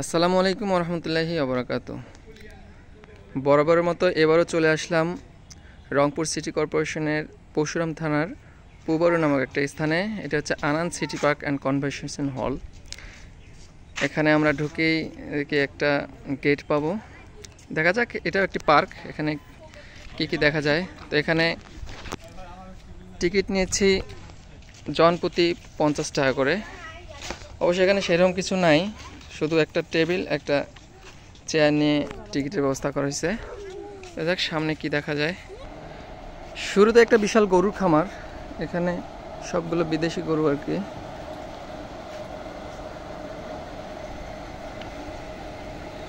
আসসালামু আলাইকুম ওয়া রাহমাতুল্লাহি ওয়া বারাকাতুহু। বরাবরের মতো এবারও চলে আসলাম রংপুর সিটি কর্পোরেশনের পরশুরাম থানার পূবারু নামক একটা স্থানে। এটা হচ্ছে Ananda city park and convention hall. এখানে আমরা ঢুকেই একটা গেট পাবো। দেখা যাক, এটা একটি পার্ক, এখানে কি কি দেখা যায়। তো এখানে টিকিট নিয়েছি জনপ্রতি 50 টাকা করে। অবশ্যই এখানে সেরকম কিছু নাই, শুধু একটা টেবিল, একটা চেয়ার নিয়ে টিকিটের ব্যবস্থা করা হয়েছে। দেখ সামনে কি দেখা যায়। শুরুতে একটা বিশাল গরুর খামার, এখানে সবগুলো বিদেশি গরু আর কি।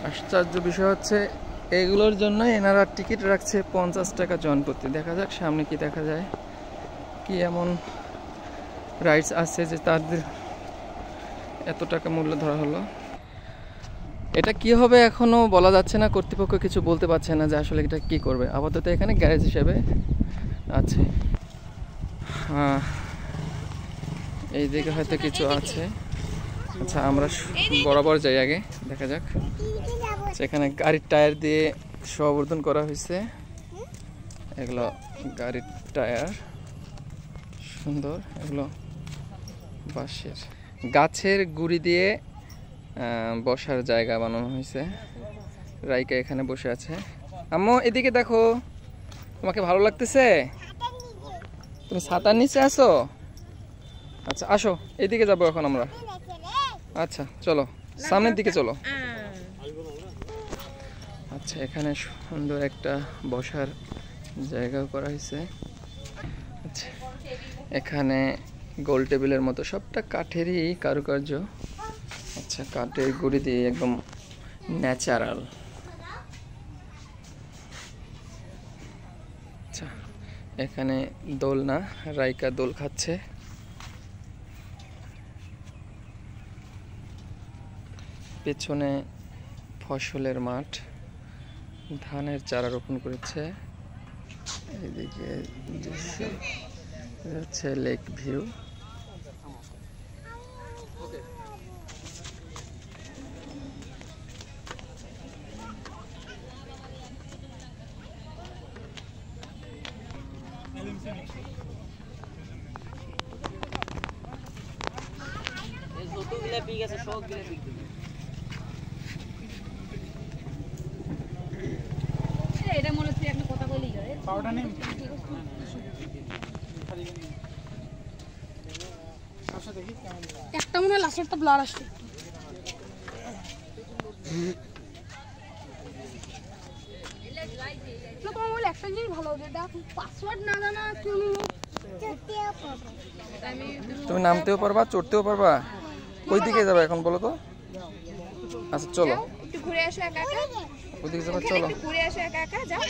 আশ্চর্য বিষয় হচ্ছে এগুলোর জন্য এনারা টিকিট রাখছে 50 টাকা জনপ্রতি। দেখা যাক সামনে কি দেখা যায়, কি এমন রাইডস আছে যে তাদের এত টাকা মূল্য ধরা হলো। এটা কি হবে এখনো বলা যাচ্ছে না, কর্তৃপক্ষ কিছু বলতে পারছে না যে আসলে এটা কি করবে। আপাতত এখানে গ্যারেজ হিসেবে আছে। হ্যাঁ, এই দিকে হয়তো কিছু আছে। আচ্ছা, আমরা বরাবর যাই আগে, দেখা যাক। সেখানে গাড়ির টায়ার দিয়ে সবর্ধন করা হয়েছে। এগুলো গাড়ির টায়ার, সুন্দর। এগুলো বাঁশের, গাছের গুড়ি দিয়ে বসার জায়গা বানানো হয়েছে। রাইকা এখানে বসে আছে। আম্মু এদিকে দেখো, তোমাকে ভালো লাগতেছে? তুমি ছাতার নিচে আসো? আচ্ছা আসো, এদিকে যাবো এখন আমরা। আচ্ছা চলো, সামনের দিকে চলো। আচ্ছা, এখানে সুন্দর একটা বসার জায়গা করা হয়েছে। আচ্ছা, এখানে গোল টেবিলের মতো, সবটা কাঠেরই কারুকার্য। আচ্ছা, কাঠের গুঁড়ি দিয়ে একদম ন্যাচারাল। আচ্ছা, এখানে দোলনা, রাইকা দোল খাচ্ছে। পেছনে ফসলের মাঠ, ধানের চারা রোপণ করেছে। এইদিকে হচ্ছে লেক ভিউ। একটা মনে হয় লাস্টেরটা ব্লার আসছে। তোমার বলে একটা জিনিস ভালো হবে, পাসওয়ার্ড না জানা তুমি নামতেও পারবা, চড়তেও পারবা। ওই দিকে যাবে এখন বলো তো? আচ্ছা চলো, একটু ঘুরে আসো একা একা। ওইদিকে যাবে, চলো একটু ঘুরে আসো একা একা, যাও।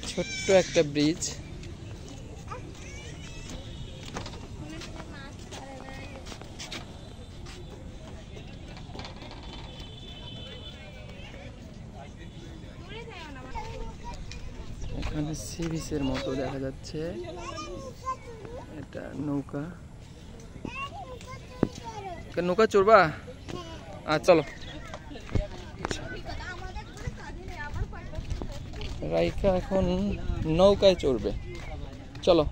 ছোট্ট একটা ব্রিজ। এখানে সি বিচের মতো দেখা যাচ্ছে, এটা নৌকা। নৌকা চড়বা? চলো। রাইকা এখন নৌকায় চড়বে, চলো।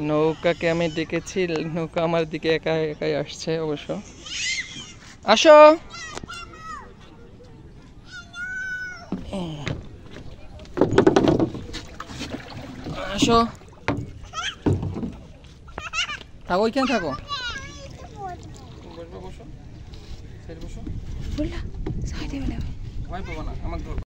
নৌকাকে আমি ডেকেছি, নৌকা আমার দিকে একা একাই আসছে। অবশ্য আসো, আসো, থাকো, ওইখানে থাকো। ভয় পাবো না, আমাকে ধরবা।